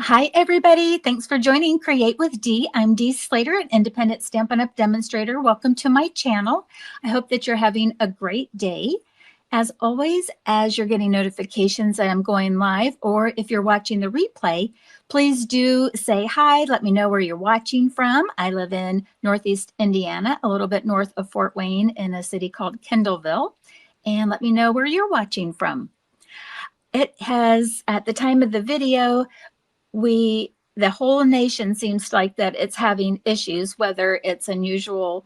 Hi, everybody. Thanks for joining Create with Dee. I'm Dee Slater, an independent Stampin' Up! Demonstrator. Welcome to my channel. I hope that you're having a great day. As always, as you're getting notifications that I'm going live, or if you're watching the replay, please do say hi. Let me know where you're watching from. I live in Northeast Indiana, a little bit north of Fort Wayne in a city called Kendallville. And let me know where you're watching from. It has, at the time of the video, the whole nation seems like that it's having issues, whether it's unusual,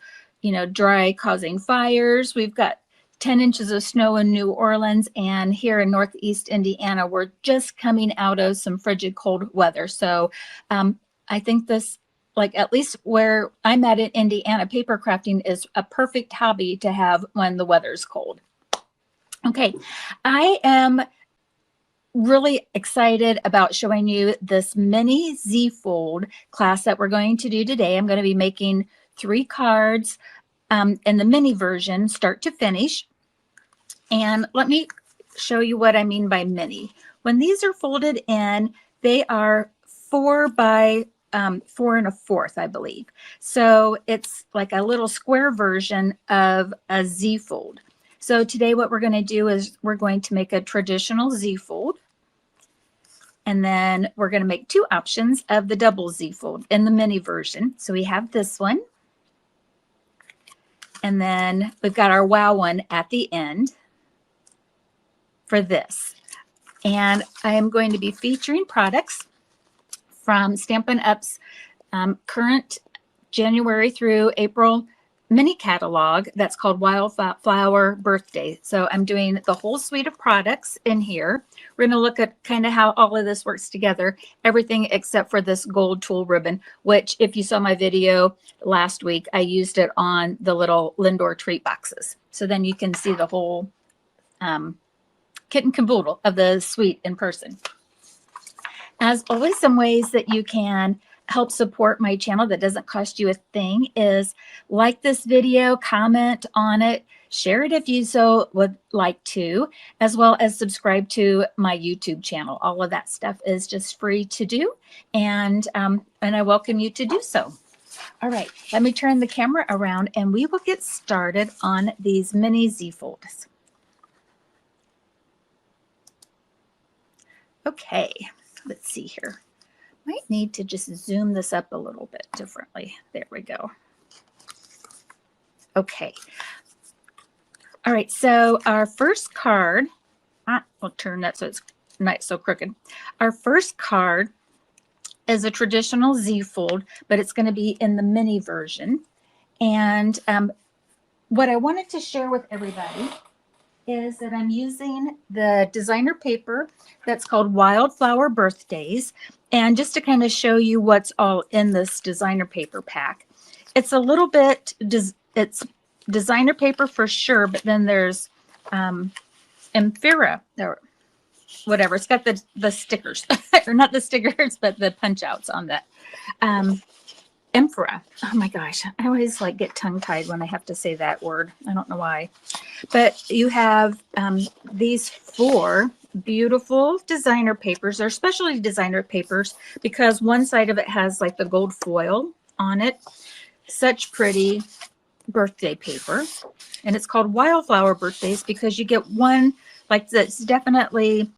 dry causing fires. We've got 10 inches of snow in New Orleans, and here in Northeast Indiana, we're just coming out of some frigid cold weather. So I think this, like at least where I'm at in Indiana, paper crafting is a perfect hobby to have when the weather's cold. Okay, I am really excited about showing you this mini Z-fold class that we're going to do today. I'm going to be making 3 cards in the mini version, start to finish. And let me show you what I mean by mini. When these are folded in, they are 4 by 4 1/4, I believe. So it's like a little square version of a Z-fold. So today what we're going to do is we're going to make a traditional Z-fold. And then we're going to make 2 options of the double Z-fold in the mini version. So we have this one. And then we've got our wow one at the end for this. And I am going to be featuring products from Stampin' Up's current January through April mini catalog that's called Wildflower Birthday. So I'm doing the whole suite of products in here. We're going to look at kind of how all of this works together, everything except for this gold tulle ribbon, which if you saw my video last week, I used it on the little Lindor treat boxes. So then you can see the whole kit and caboodle of the suite in person. As always, some ways that you can help support my channel that doesn't cost you a thing is like this video, comment on it, share it if you so would like to, as well as subscribe to my YouTube channel. All of that stuff is just free to do, and I welcome you to do so. All right, let me turn the camera around and we will get started on these mini Z-folds. Okay, let's see here. Might need to just zoom this up a little bit differently. There we go. Okay. All right, so our first card, we'll turn that so it's not so crooked. Our first card is a traditional Z-fold, but it's going to be in the mini version. And what I wanted to share with everybody is that I'm using the designer paper that's called Wildflower Birthdays. And just to kind of show you what's all in this designer paper pack, it's a little bit, it's designer paper for sure, but then there's Emphira, or whatever. It's got the stickers, or not the stickers, but the punch outs on that. Emphira. Oh my gosh, I always like get tongue-tied when I have to say that word. I don't know why. But you have these 4 beautiful designer papers. They're specialty designer papers because one side of it has like the gold foil on it. Such pretty birthday paper. And it's called Wildflower Birthdays because you get one, like that's definitely,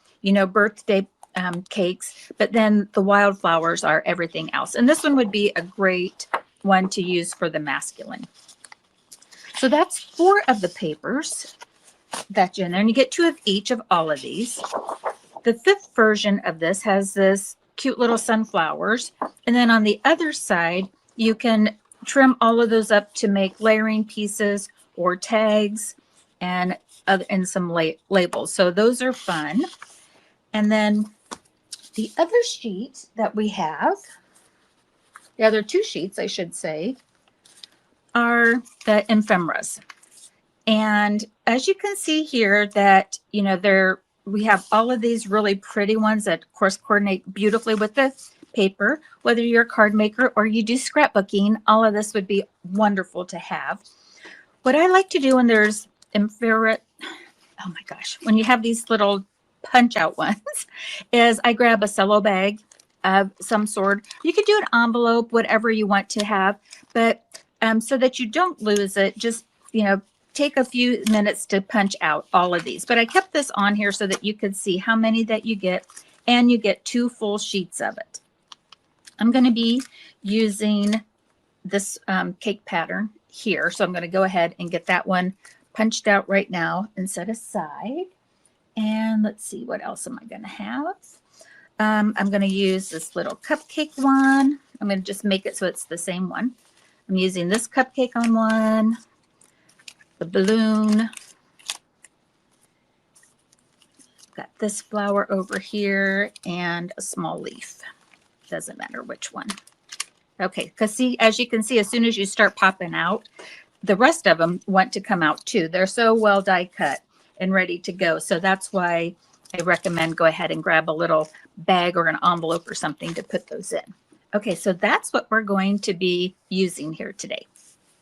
birthday cakes, but then the wildflowers are everything else. And this one would be a great one to use for the masculine. So that's 4 of the papers that you're in there, and you get 2 of each of all of these. The 5th version of this has this cute little sunflowers, and then on the other side you can trim all of those up to make layering pieces or tags and some labels. So those are fun. And then the other sheet that we have, the other 2 sheets, I should say, are the ephemeras. And as you can see here that, we have all of these really pretty ones that, of course, coordinate beautifully with the paper. Whether you're a card maker or you do scrapbooking, all of this would be wonderful to have. What I like to do when there's infrared, oh my gosh, when you have these little punch out ones, is I grab a cello bag of some sort. You could do an envelope, whatever you want to have, but so that you don't lose it, just, take a few minutes to punch out all of these. But I kept this on here so that you could see how many that you get, and you get 2 full sheets of it. I'm going to be using this cake pattern here. So I'm going to go ahead and get that one punched out right now and set aside. And let's see, what else am I going to have? I'm going to use this little cupcake one. I'm going to just make it so it's the same one. I'm using this cupcake on one, the balloon. Got this flower over here and a small leaf. Doesn't matter which one. Okay, because see, as you can see, as soon as you start popping out, the rest of them want to come out too. They're so well die cut and ready to go. So that's why I recommend go ahead and grab a little bag or an envelope or something to put those in. Okay, so that's what we're going to be using here today.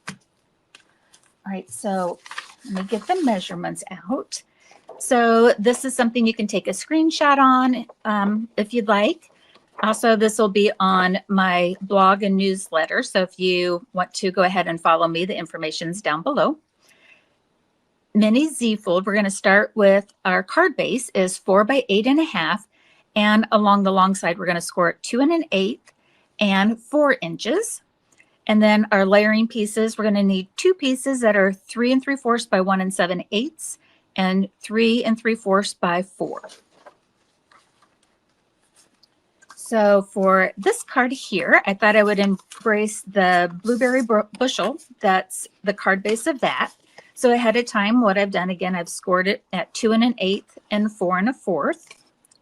All right, so let me get the measurements out. So this is something you can take a screenshot on if you'd like. Also, this will be on my blog and newsletter. So if you want to go ahead and follow me, the information's down below. Mini Z fold, we're going to start with our card base is 4 by 8.5. And along the long side, we're going to score it 2 1/8 and 4 inches. And then our layering pieces, we're going to need 2 pieces that are 3 3/4 by 1 7/8 and 3 3/4 by 4. So for this card here, I thought I would embrace the blueberry bushel. That's the card base of that. So ahead of time, what I've done, again, I've scored it at 2 1/8 and 4 1/4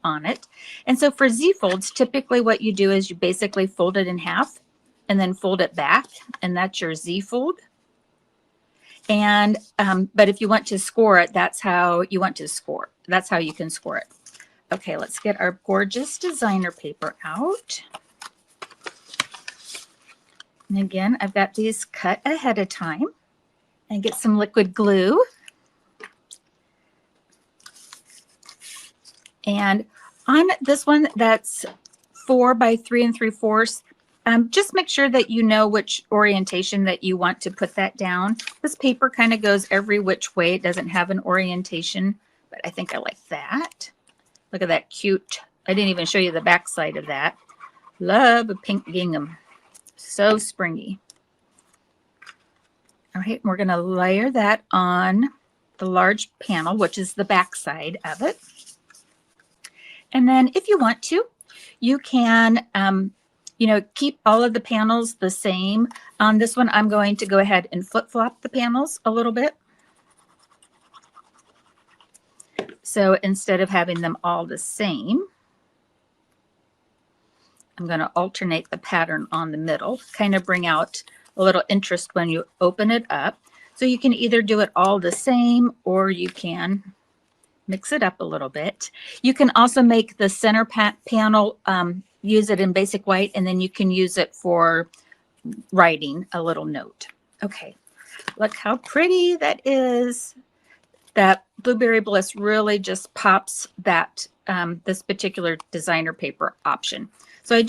on it. And so for Z folds, typically what you do is you basically fold it in half and then fold it back, and that's your Z fold. And but if you want to score it, that's how you want to score. That's how you can score it. Okay, let's get our gorgeous designer paper out. And again, I've got these cut ahead of time. And get some liquid glue. And on this one that's 4 by 3 3/4, just make sure that you know which orientation that you want to put that down. This paper kind of goes every which way. It doesn't have an orientation, but I think I like that. Look at that cute. I didn't even show you the back side of that. Love a pink gingham. So springy. All right, we're going to layer that on the large panel, which is the back side of it. And then if you want to, you can, keep all of the panels the same. On this one, I'm going to go ahead and flip-flop the panels a little bit. So instead of having them all the same, I'm going to alternate the pattern on the middle, kind of bring out a little interest when you open it up. So you can either do it all the same or you can mix it up a little bit. You can also make the center panel, use it in basic white, and then you can use it for writing a little note. Okay, look how pretty that is. That Blueberry Bliss really just pops that this particular designer paper option. So I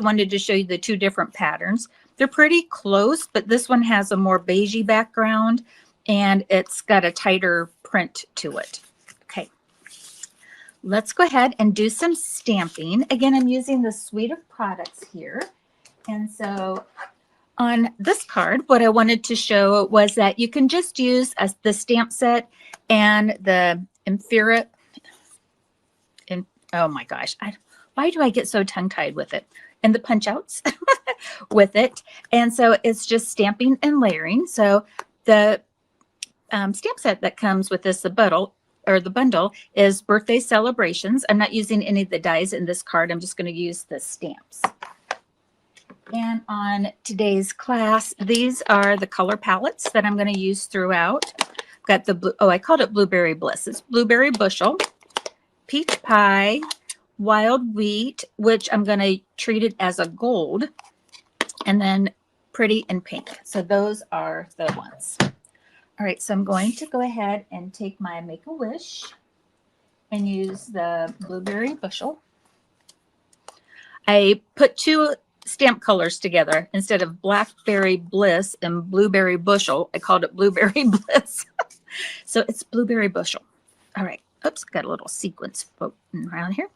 wanted to show you the 2 different patterns. They're pretty close, but this one has a more beigey background and it's got a tighter print to it. Okay, let's go ahead and do some stamping. Again, I'm using the suite of products here. And so on this card, what I wanted to show was that you can just use the stamp set and the Infura. Oh my gosh, why do I get so tongue-tied with it? And the punch outs with it. And so it's just stamping and layering. So the stamp set that comes with this, the bundle is birthday celebrations. I'm not using any of the dies in this card. I'm just going to use the stamps. And on today's class, these are the color palettes that I'm going to use throughout. I've got the I called it Blueberry Bliss. It's Blueberry Bushel, Peach Pie, Wild Wheat, which I'm going to treat it as a gold, and then Pretty and Pink. So those are the ones. All right, so I'm going to go ahead and take my Make-A-Wish and use the Blueberry Bushel. I put two stamp colors together. Instead of Blackberry Bliss and Blueberry Bushel, I called it Blueberry Bliss. So it's Blueberry Bushel. All right. Oops, got a little sequence floating around here.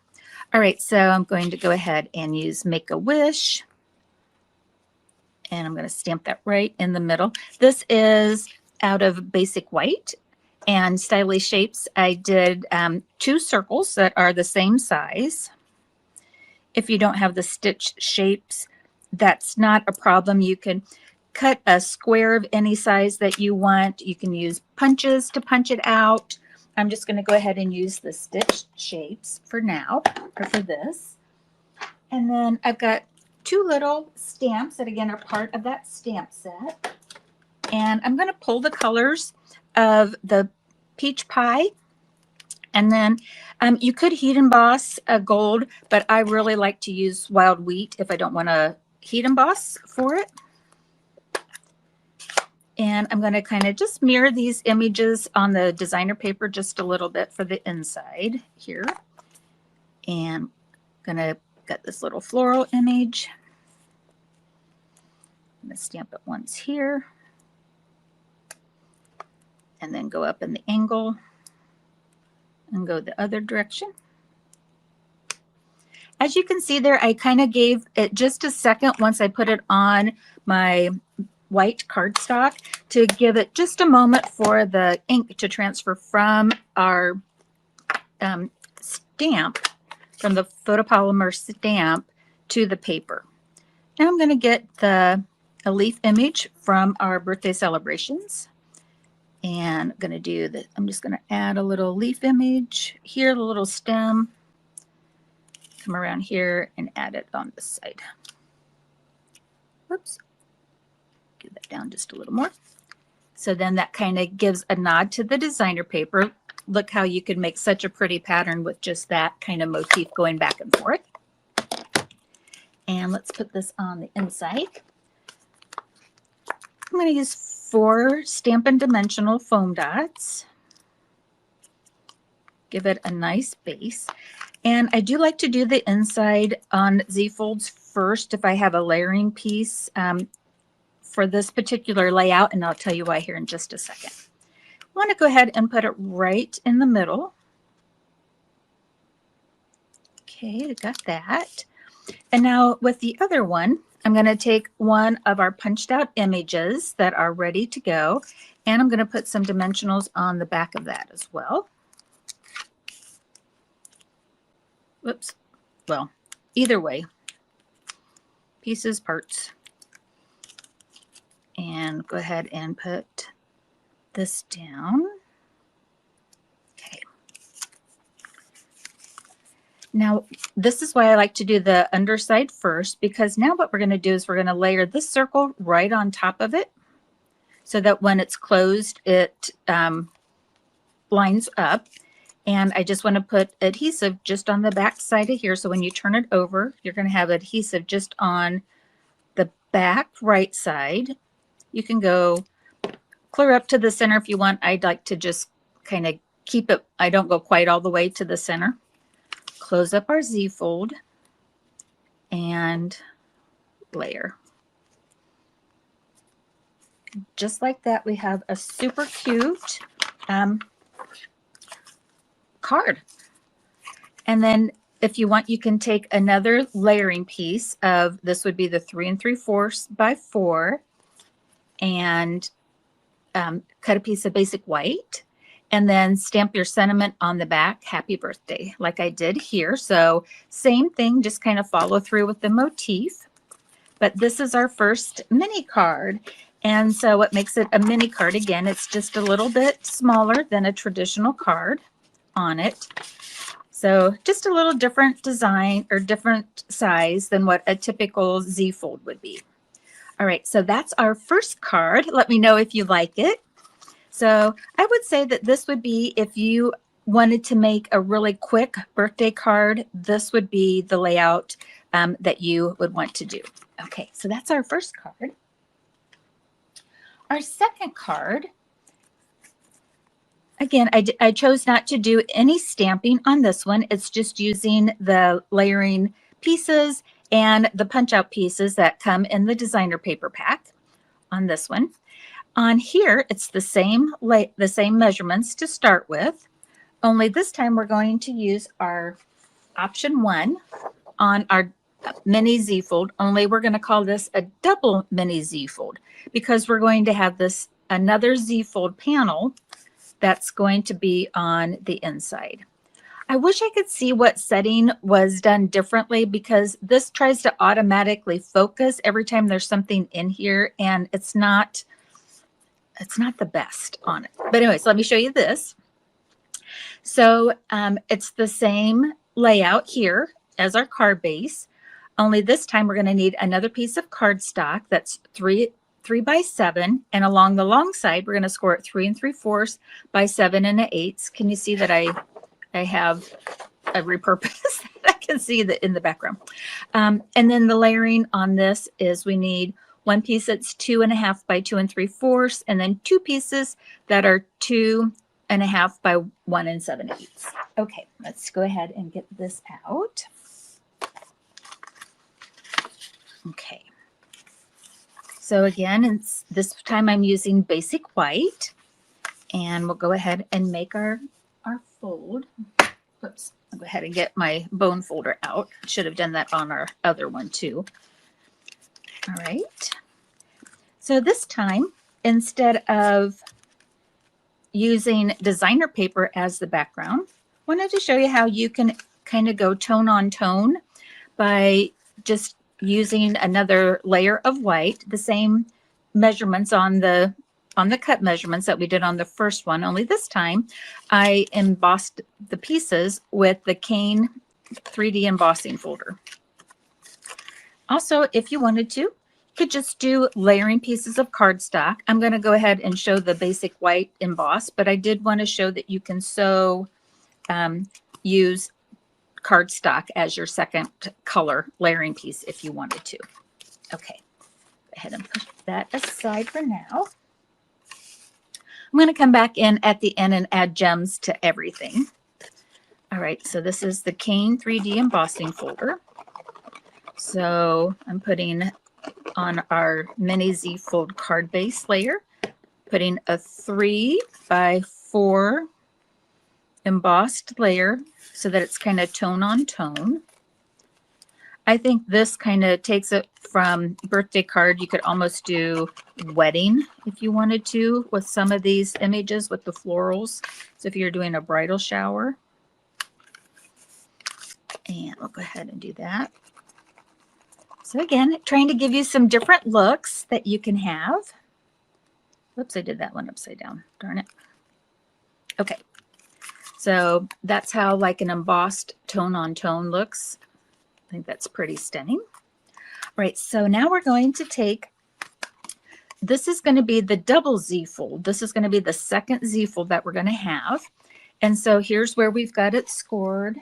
All right, so I'm going to go ahead and use Make a Wish. And I'm going to stamp that right in the middle. This is out of Basic White and Stylish Shapes. I did 2 circles that are the same size. If you don't have the stitch shapes, that's not a problem. You can cut a square of any size that you want. You can use punches to punch it out. I'm just going to go ahead and use the stitch shapes for now, or for this. And then I've got 2 little stamps that again are part of that stamp set. And I'm going to pull the colors of the peach pie. And then you could heat emboss a gold, but I really like to use wild wheat if I don't want to heat emboss for it. And I'm going to kind of just mirror these images on the designer paper just a little bit for the inside here. And I'm going to get this little floral image. I'm going to stamp it once here. And then go up in the angle and go the other direction. As you can see there, I kind of gave it just a second once I put it on my white cardstock to give it just a moment for the ink to transfer from our stamp, from the photopolymer stamp to the paper. Now I'm going to get a leaf image from our birthday celebrations. And I'm going to do that. I'm just going to add a little leaf image here, the little stem. Come around here and add it on this side. Whoops. Get that down just a little more. So then that kind of gives a nod to the designer paper. Look how you can make such a pretty pattern with just that kind of motif going back and forth. And let's put this on the inside. I'm going to use 4 Stampin' Dimensional foam dots. Give it a nice base. And I do like to do the inside on Z-folds first if I have a layering piece for this particular layout, and I'll tell you why here in just a second. I want to go ahead and put it right in the middle. Okay, I got that. And now with the other one, I'm going to take one of our punched out images that are ready to go, and I'm going to put some dimensionals on the back of that as well. Whoops. Well, either way, pieces, parts. And go ahead and put this down. Okay. Now, this is why I like to do the underside first, because now what we're going to do is we're going to layer this circle right on top of it so that when it's closed, it lines up. And I just want to put adhesive just on the back side of here. So when you turn it over, you're going to have adhesive just on the back right side. You can go clear up to the center if you want. I'd like to just kind of keep it. I don't go quite all the way to the center. Close up our Z-fold and layer. Just like that, we have a super cute card. And then if you want, you can take another layering piece of, this would be the 3 3/4 by 4, and cut a piece of basic white, and then stamp your sentiment on the back, happy birthday, like I did here. So same thing, just kind of follow through with the motif. But this is our first mini card. And so what makes it a mini card, again, it's just a little bit smaller than a traditional card on it. So just a little different design or different size than what a typical Z-fold would be. All right, so that's our first card. Let me know if you like it. So I would say that this would be, if you wanted to make a really quick birthday card, this would be the layout that you would want to do. Okay, so that's our first card. Our second card, again, I chose not to do any stamping on this one. It's just using the layering pieces and the punch out pieces that come in the designer paper pack on this one. On here, it's the same measurements to start with, only this time we're going to use our option 1 on our mini Z fold, only we're going to call this a double mini Z fold because we're going to have this another Z fold panel that's going to be on the inside. I wish I could see what setting was done differently because this tries to automatically focus every time there's something in here, and it's not the best on it. But anyways, let me show you this. So it's the same layout here as our card base, only this time we're going to need another piece of cardstock that's 3 by 7, and along the long side we're going to score it 3 3/4 by 7 1/8. Can you see that I have a repurpose? I can see that in the background. And then the layering on this is we need one piece that's 2 1/2 by 2 3/4, and then 2 pieces that are 2 1/2 by 1 7/8. Okay, let's go ahead and get this out. Okay. So again, it's this time I'm using basic white, and we'll go ahead and make our fold. Oops, I'll go ahead and get my bone folder out. Should have done that on our other one too. All right. So this time, instead of using designer paper as the background, I wanted to show you how you can kind of go tone on tone by just using another layer of white, the same measurements on the cut measurements that we did on the first one, only this time I embossed the pieces with the Cane 3D embossing folder. Also, if you wanted to, you could just do layering pieces of cardstock. I'm going to go ahead and show the basic white emboss, but I did want to show that you can use cardstock as your second color layering piece if you wanted to. Okay, go ahead and put that aside for now. I'm going to come back in at the end and add gems to everything. All right, so this is the Cane 3D embossing folder. So I'm putting on our mini Z fold card base layer, putting a 3 by 4 embossed layer so that it's kind of tone on tone. I think this kind of takes it from birthday card. You could almost do wedding if you wanted to with some of these images with the florals. So if you're doing a bridal shower, and we'll go ahead and do that. So again, trying to give you some different looks that you can have. Whoops, I did that one upside down. Darn it. Okay. So that's how like an embossed tone on tone looks. I think that's pretty stunning. All right, so now we're going to take, this is going to be the double Z fold. This is going to be the second Z fold that we're going to have. And so here's where we've got it scored.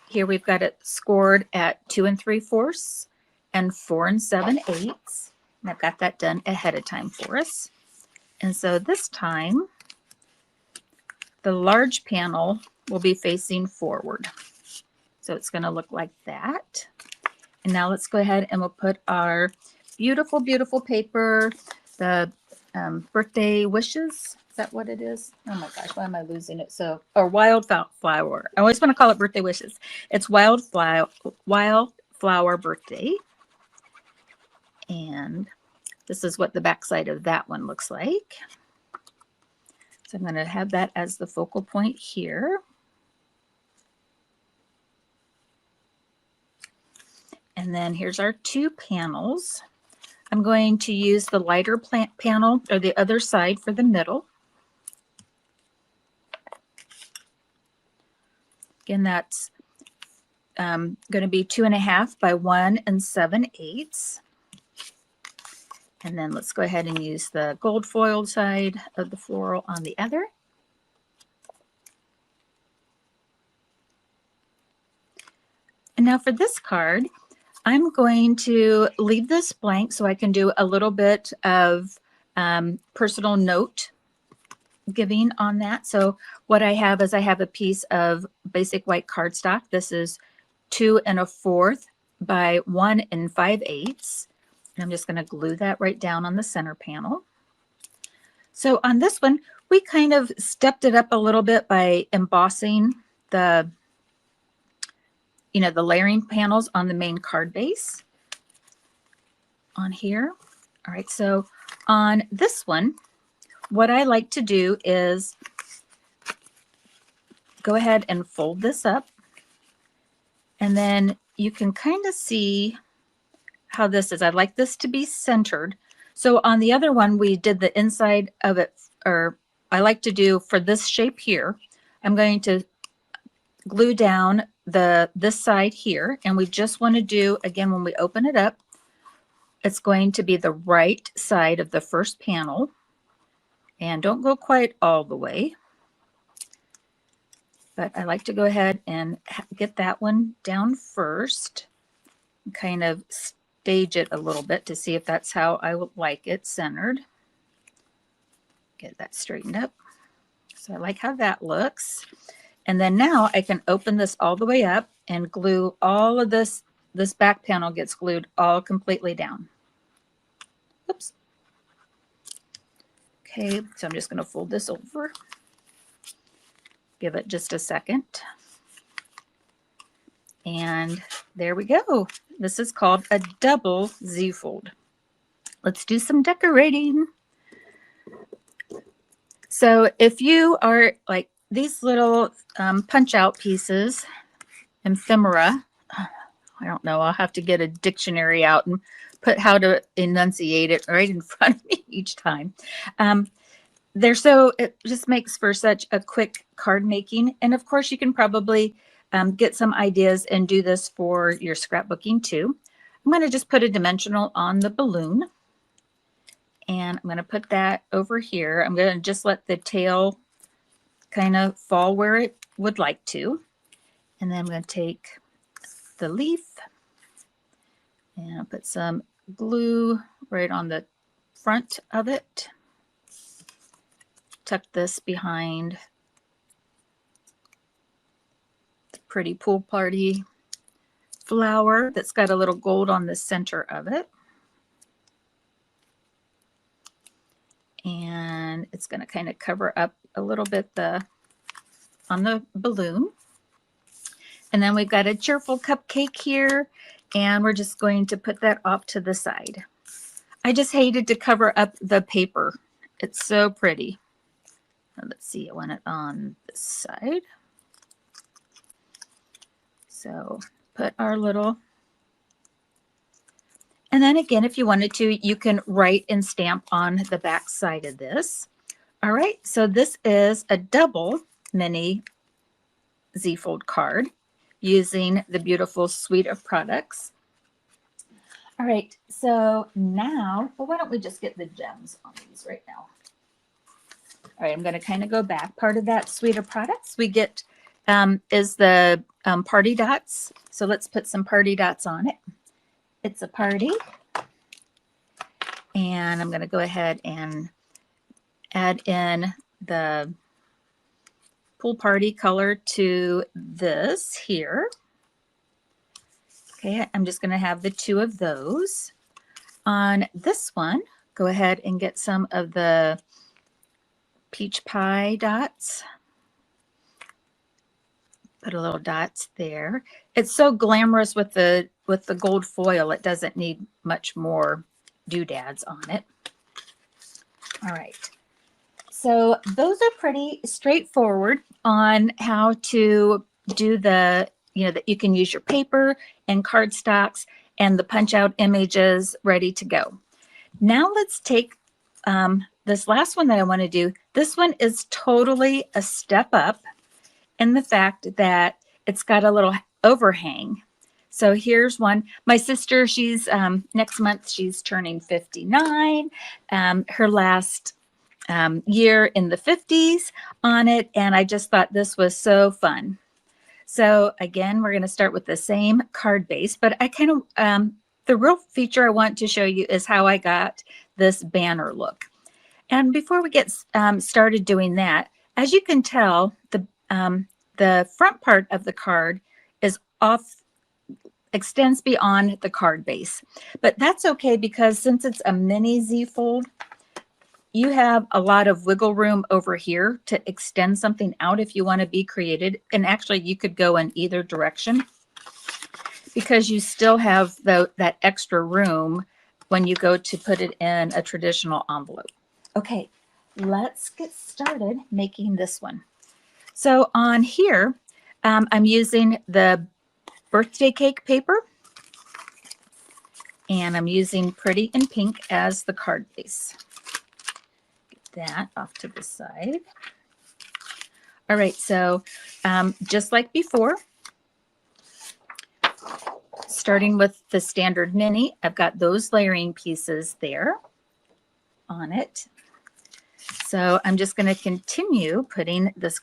Here we've got it scored at 2 3/4 and 4 7/8. And I've got that done ahead of time for us. And so this time, the large panel will be facing forward. So it's going to look like that. And now let's go ahead and we'll put our beautiful, beautiful paper, the birthday wishes. Is that what it is? Oh my gosh, why am I losing it? So, or Wildflower. I always want to call it birthday wishes. It's Wildflower birthday. And this is what the backside of that one looks like. So I'm going to have that as the focal point here. And then here's our 2 panels. I'm going to use the lighter panel or the other side for the middle. Again, that's going to be 2 1/2 by 1 7/8. And then let's go ahead and use the gold foiled side of the floral on the other. And now for this card, I'm going to leave this blank so I can do a little bit of personal note giving on that. So what I have is I have a piece of basic white cardstock. This is 2 1/4 by 1 5/8. And I'm just going to glue that right down on the center panel. So on this one, we kind of stepped it up a little bit by embossing the, the layering panels on the main card base on here. All right, so on this one, what I like to do is go ahead and fold this up, and then you can kind of see how this is. I'd like this to be centered. So on the other one, we did the inside of it, or I like to do for this shape here, I'm going to glue down this side here, and we just want to do, again, when we open it up, it's going to be the right side of the first panel, and don't go quite all the way, but I like to go ahead and get that one down first, kind of stage it a little bit to see if that's how I would like it centered. Get that straightened up. So I like how that looks. And then now I can open this all the way up and glue all of this. This back panel gets glued all completely down. Oops. Okay, so I'm just going to fold this over. Give it just a second. And there we go. This is called a double Z-fold. Let's do some decorating. So if you are like these little punch out pieces, ephemera, I don't know, I'll have to get a dictionary out and put how to enunciate it right in front of me each time. It just makes for such a quick card making. And of course you can probably get some ideas and do this for your scrapbooking too. I'm going to just put a dimensional on the balloon, and I'm going to put that over here. I'm going to just let the tail kind of fall where it would like to. And then I'm going to take the leaf and I'll put some glue right on the front of it. Tuck this behind the pretty pool party flower that's got a little gold on the center of it. And it's going to kind of cover up a little bit on the balloon. And then we've got a cheerful cupcake here, and we're just going to put that off to the side. I just hated to cover up the paper. It's so pretty. Let's see, I want it on this side. So put our little, and then again, if you wanted to, you can write and stamp on the back side of this. All right, so this is a double mini Z-fold card using the beautiful suite of products. All right, so now, well, why don't we just get the gems on these right now? All right, I'm going to kind of go back. Part of that suite of products we get is the party dots. So let's put some party dots on it. It's a party. And I'm going to go ahead and add in the pool party color to this here. Okay, I'm just going to have the 2 of those. On this one, go ahead and get some of the peach pie dots. Put a little dots there. It's so glamorous with the gold foil. It doesn't need much more doodads on it. All right. So those are pretty straightforward on how to do that you can use your paper and cardstocks and the punch out images ready to go. Now let's take this last one that I want to do. This one is totally a step up in the fact that it's got a little overhang. So here's one. My sister, she's next month, she's turning 59. Her last year in the 50s on it, and I just thought this was so fun. So again, we're going to start with the same card base, but I kind of the real feature I want to show you is how I got this banner look. And before we get started doing that, as you can tell, the front part of the card is off extends beyond the card base. But that's okay because since it's a mini Z fold, you have a lot of wiggle room over here to extend something out if you want to be creative. And actually you could go in either direction because you still have that extra room when you go to put it in a traditional envelope. Okay, let's get started making this one. So on here, I'm using the birthday cake paper, and I'm using Pretty in Pink as the card base. Get that off to the side. All right, so just like before, starting with the standard mini, I've got those layering pieces there on it. So I'm just going to continue putting this.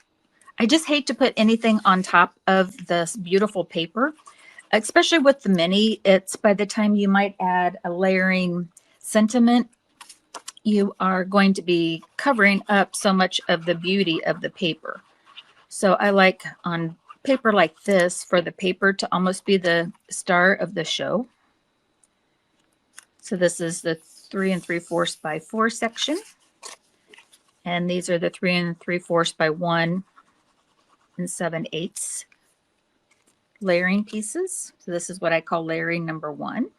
I just hate to put anything on top of this beautiful paper, especially with the mini. It's by the time you might add a layering sentiment, you are going to be covering up so much of the beauty of the paper. So I like on paper like this for the paper to almost be the star of the show. So this is the 3 3/4 by 4 section. And these are the 3 3/4 by 1 7/8 layering pieces. So this is what I call layering number 1.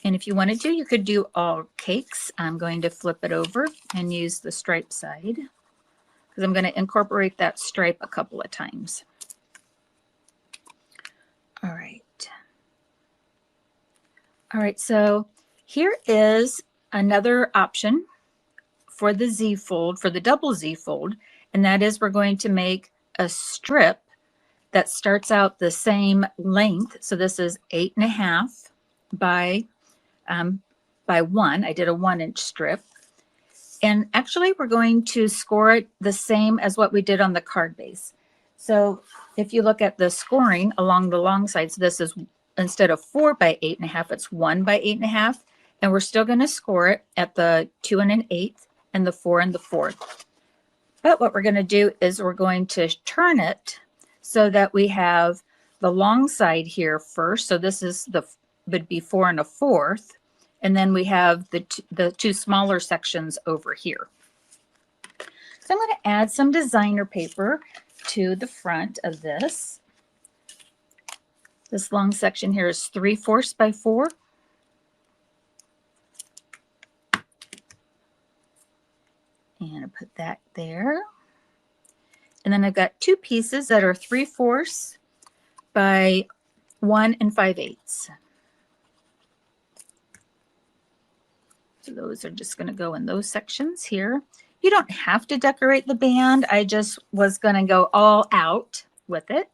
And if you wanted to, you could do all cakes. I'm going to flip it over and use the stripe side because I'm going to incorporate that stripe a couple of times. All right. All right, so here is another option for the Z fold, for the double Z fold, and that is we're going to make a strip that starts out the same length. So this is 8.5 by 1. I did a 1-inch strip. And actually we're going to score it the same as what we did on the card base. So if you look at the scoring along the long sides, this is instead of 4 by 8.5, it's 1 by 8.5. And we're still going to score it at the 2 1/8 and the 4 1/4. But what we're going to do is we're going to turn it so that we have the long side here first. So this is would be 4 1/4. And then we have the two smaller sections over here. So I'm going to add some designer paper to the front of this. This long section here is 3/4 by 4. And I put that there. And then I've got two pieces that are 3/4 by 1 5/8. So those are just going to go in those sections here. You don't have to decorate the band. I just was going to go all out with it.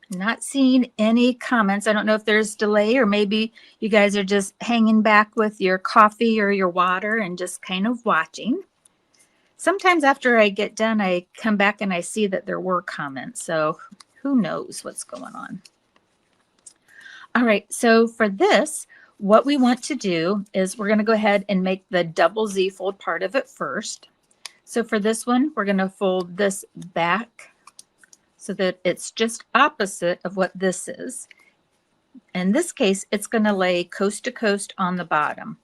Not seeing any comments. I don't know if there's delay or maybe you guys are just hanging back with your coffee or your water and just kind of watching. Sometimes after I get done, I come back and I see that there were comments. So who knows what's going on. All right, so for this, what we want to do is we're going to go ahead and make the double Z fold part of it first. So for this one, we're going to fold this back so that it's just opposite of what this is. In this case, it's going to lay coast to coast on the bottom.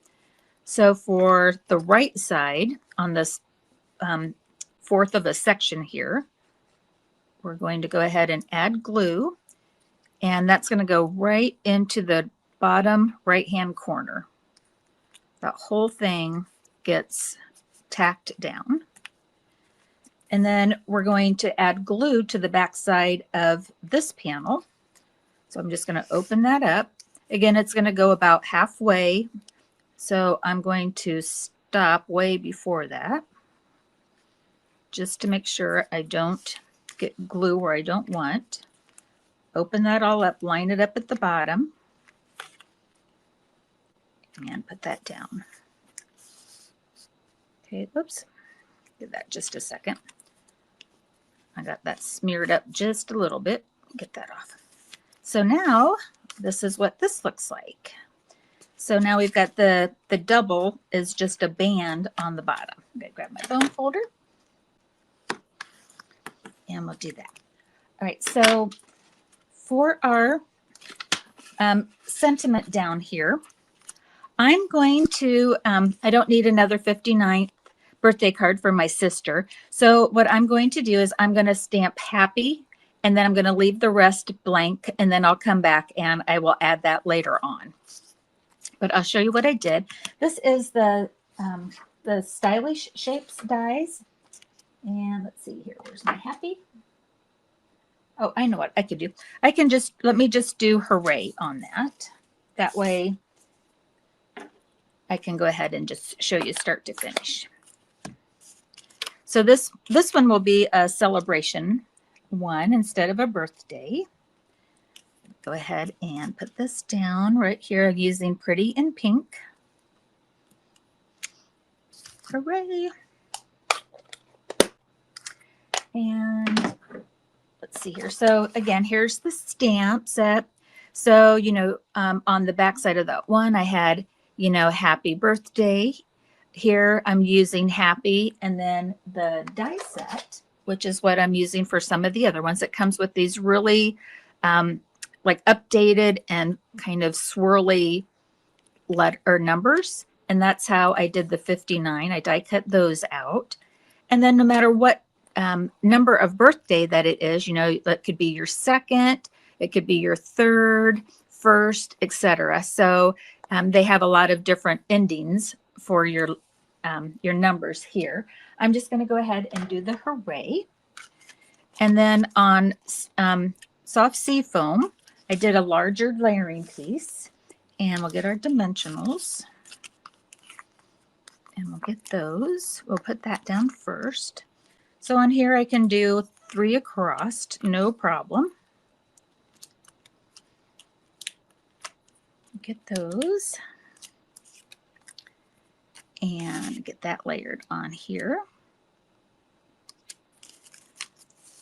So for the right side on this 1/4 of a section here, we're going to go ahead and add glue. And that's going to go right into the bottom right-hand corner. That whole thing gets tacked down. And then we're going to add glue to the back side of this panel. So I'm just going to open that up. Again, it's going to go about halfway. So I'm going to stop way before that, just to make sure I don't get glue where I don't want. Open that all up, line it up at the bottom, and put that down. Okay, oops, give that just a second. I got that smeared up just a little bit. Get that off. So now this is what this looks like. So now we've got the double is just a band on the bottom. I'm going to grab my bone folder. And we'll do that. All right, so for our sentiment down here, I'm going to, I don't need another 59th birthday card for my sister. So what I'm going to do is I'm going to stamp happy, and then I'm going to leave the rest blank, and then I'll come back and I will add that later on. But I'll show you what I did. This is the Stylish Shapes dies. And let's see here, where's my happy? Oh, I know what I could do. I can just, let me just do hooray on that. That way I can go ahead and just show you start to finish. So this one will be a celebration one instead of a birthday. Go ahead and put this down right here using Pretty in Pink. Hooray. And let's see here. So again, here's the stamp set. So, you know, on the back side of that one, I had, you know, happy birthday. Here I'm using happy, and then the die set, which is what I'm using for some of the other ones. It comes with these really like updated and kind of swirly letter numbers. And that's how I did the 59. I die cut those out. And then no matter what number of birthday that it is, you know, that could be your second, it could be your third, first, etc. So they have a lot of different endings for your numbers here. I'm just going to go ahead and do the hooray. And then on soft sea foam, I did a larger layering piece, and we'll get our dimensionals. And we'll get those. We'll put that down first. So on here, I can do 3 across, no problem. Get those. And get that layered on here.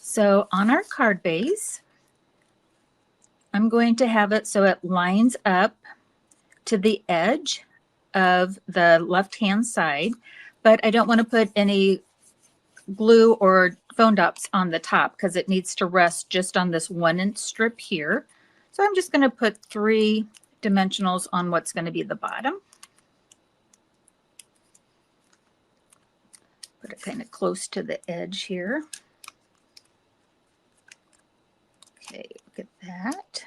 So on our card base, I'm going to have it so it lines up to the edge of the left-hand side, but I don't want to put any glue or foam dots on the top because it needs to rest just on this 1-inch strip here. So I'm just going to put 3 dimensionals on what's going to be the bottom. Put it kind of close to the edge here. Okay, look at that.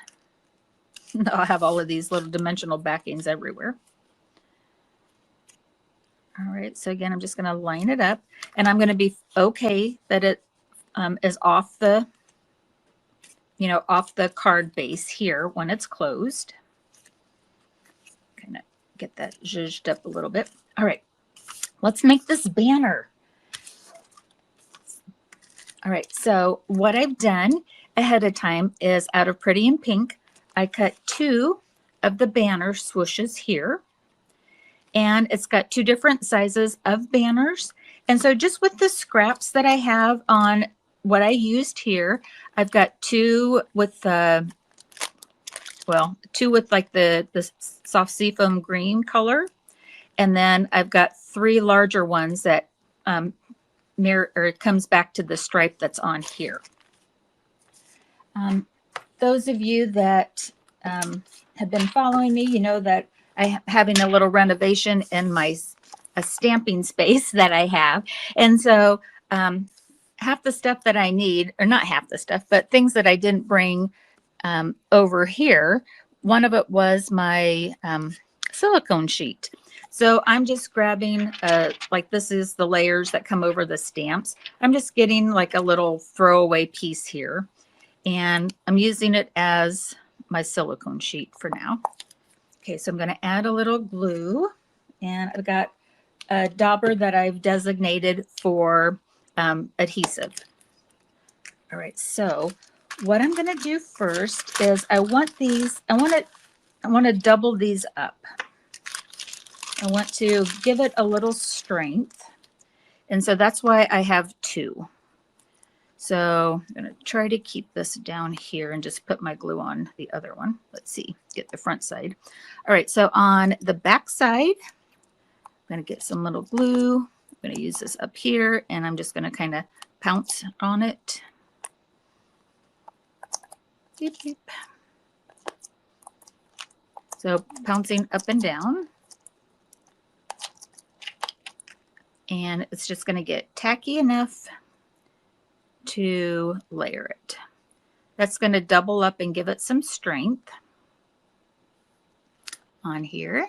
I'll have all of these little dimensional backings everywhere. All right, so again, I'm just going to line it up, and I'm going to be okay that it is off the, you know, off the card base here when it's closed. Kind of get that zhuzhed up a little bit. All right, let's make this banner. All right, so what I've done ahead of time is out of Pretty in Pink, I cut 2 of the banner swooshes here. And it's got 2 different sizes of banners. And so just with the scraps that I have on what I used here, I've got 2 with the, well, 2 with like the soft seafoam green color. And then I've got 3 larger ones that mirror, or it comes back to the stripe that's on here. Those of you that have been following me, you know that I'm having a little renovation in my stamping space that I have. And so half the stuff that I need, or not half the stuff, but things that I didn't bring over here, one of it was my silicone sheet. So I'm just grabbing, like this is the layers that come over the stamps. I'm just getting like a little throwaway piece here. And I'm using it as my silicone sheet for now. Okay, so I'm going to add a little glue, and I've got a dauber that I've designated for adhesive. All right, so what I'm going to do first is I want to double these up. I want to give it a little strength, and so that's why I have 2. So I'm going to try to keep this down here and just put my glue on the other one. Let's see, get the front side. All right, so on the back side, I'm going to get some little glue. I'm going to use this up here, and I'm just going to kind of pounce on it. Beep, beep. So pouncing up and down. And it's just going to get tacky enough to layer it. That's going to double up and give it some strength on here.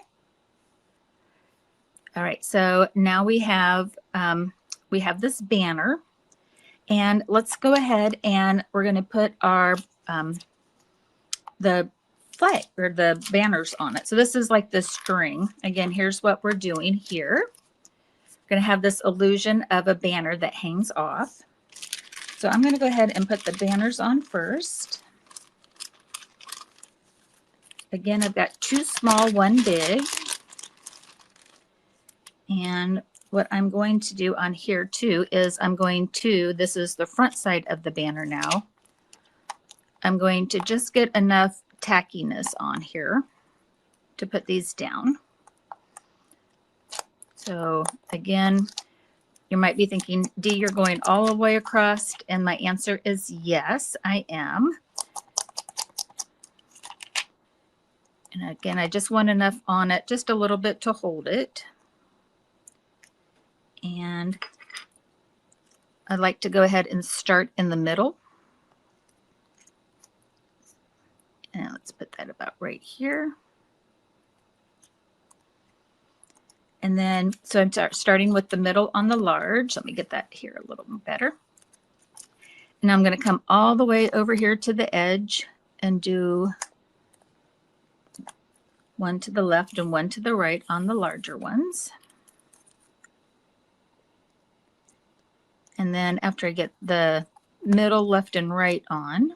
All right, so now we have this banner, and let's go ahead and we're going to put our the flag or the banners on it. So this is like the string. Again, here's what we're doing here. We're going to have this illusion of a banner that hangs off. So I'm going to go ahead and put the banners on first. Again, I've got 2 small, 1 big. And what I'm going to do on here too is this is the front side of the banner now. I'm going to just get enough tackiness on here to put these down. So again, you might be thinking, Dee, you're going all the way across, and my answer is yes, I am. And again, I just want enough on it, just a little bit to hold it. And I'd like to go ahead and start in the middle. And let's put that about right here. And then, so I'm starting with the middle on the large. Let me get that here a little better. And I'm going to come all the way over here to the edge and do 1 to the left and 1 to the right on the larger ones. And then after I get the middle, left, and right on,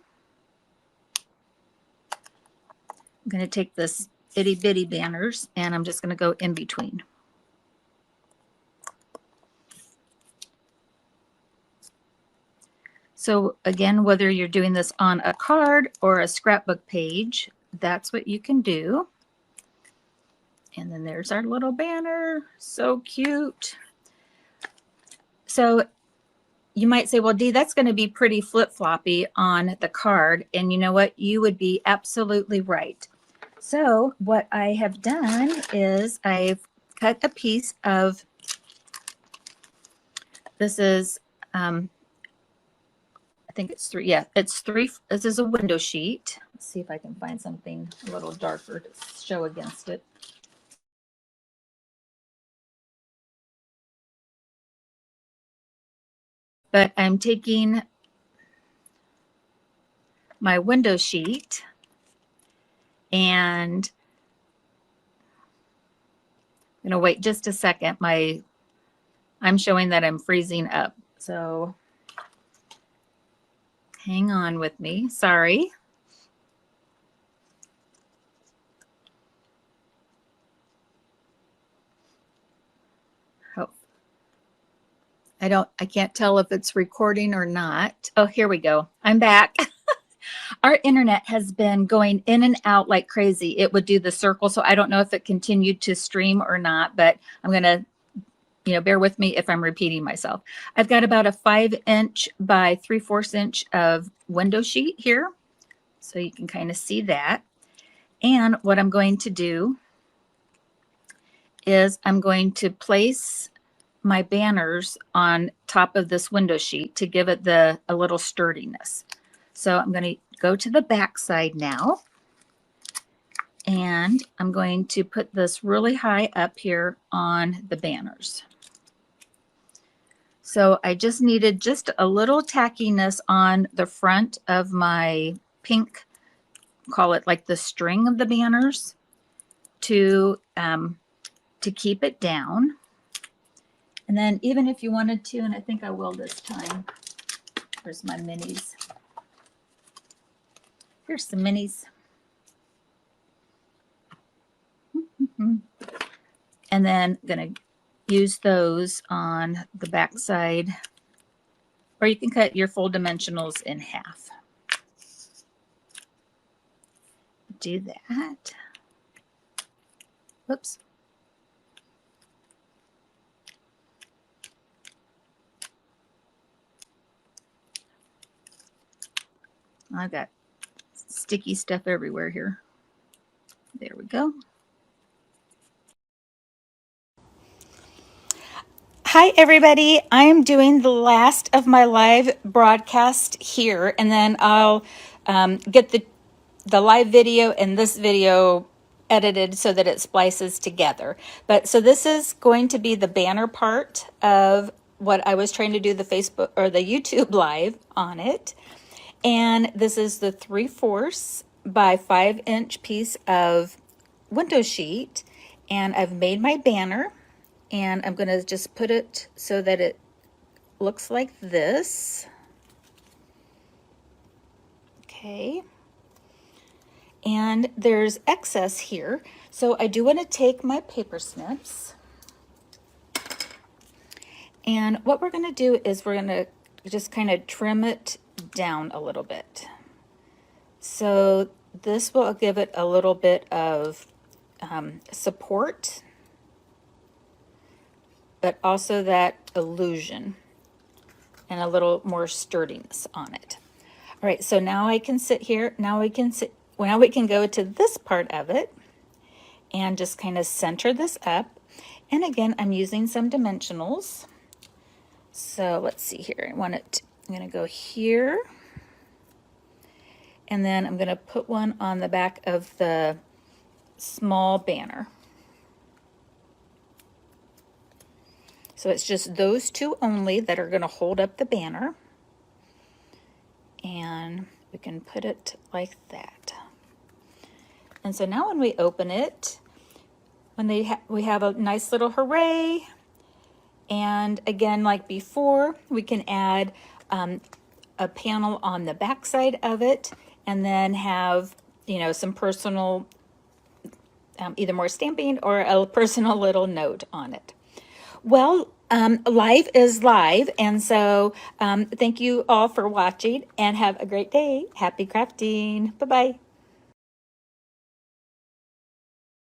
I'm going to take this itty bitty banners and I'm just going to go in between. So again, whether you're doing this on a card or a scrapbook page, that's what you can do. And then there's our little banner. So cute. So you might say, well, Dee, that's going to be pretty flip-floppy on the card. And you know what? You would be absolutely right. So what I have done is I've cut a piece of, this is, I think it's 3. Yeah, it's 3. This is a window sheet. Let's see if I can find something a little darker to show against it. But I'm taking my window sheet and I'm going to wait just a second. I'm showing that I'm freezing up. So hang on with me. Sorry. Oh, I can't tell if it's recording or not. Oh, here we go. I'm back. Our internet has been going in and out like crazy. It would do the circle. So I don't know if it continued to stream or not, but I'm going to, bear with me if I'm repeating myself. I've got about a 5-inch by 3/4 inch of window sheet here. So you can kind of see that. And what I'm going to do is I'm going to place my banners on top of this window sheet to give it a little sturdiness. So I'm going to go to the back side now. And I'm going to put this really high up here on the banners. So I just needed just a little tackiness on the front of my pink, call it like the string of the banners, to keep it down. And then even if you wanted to, and I think I will this time, where's my minis? Here's some minis. And then I'm going to use those on the back side, or you can cut your full dimensionals in half. Do that. Whoops. I've got sticky stuff everywhere here. There we go. Hi everybody, I'm doing the last of my live broadcast here, and then I'll get the live video and this video edited so that it splices together. But so this is going to be the banner part of what I was trying to do the Facebook or the YouTube live on it. And this is the 3/4 by 5-inch piece of window sheet, and I've made my banner. And I'm going to just put it so that it looks like this. Okay. And there's excess here. So I do want to take my paper snips. And what we're going to do is we're going to just kind of trim it down a little bit. So this will give it a little bit of support, but also that illusion and a little more sturdiness on it. All right, so now I can sit here. Now we can go to this part of it and just kind of center this up. And again, I'm using some dimensionals. So let's see here. I'm going to go here. And then I'm going to put one on the back of the small banner. So it's just those two only that are going to hold up the banner. And we can put it like that. And so now when we open it, we have a nice little hooray. And again, like before, we can add a panel on the back side of it, and then have, you know, some personal, either more stamping or a personal little note on it. Well, live is live, and so thank you all for watching, and have a great day. Happy crafting. Bye-bye.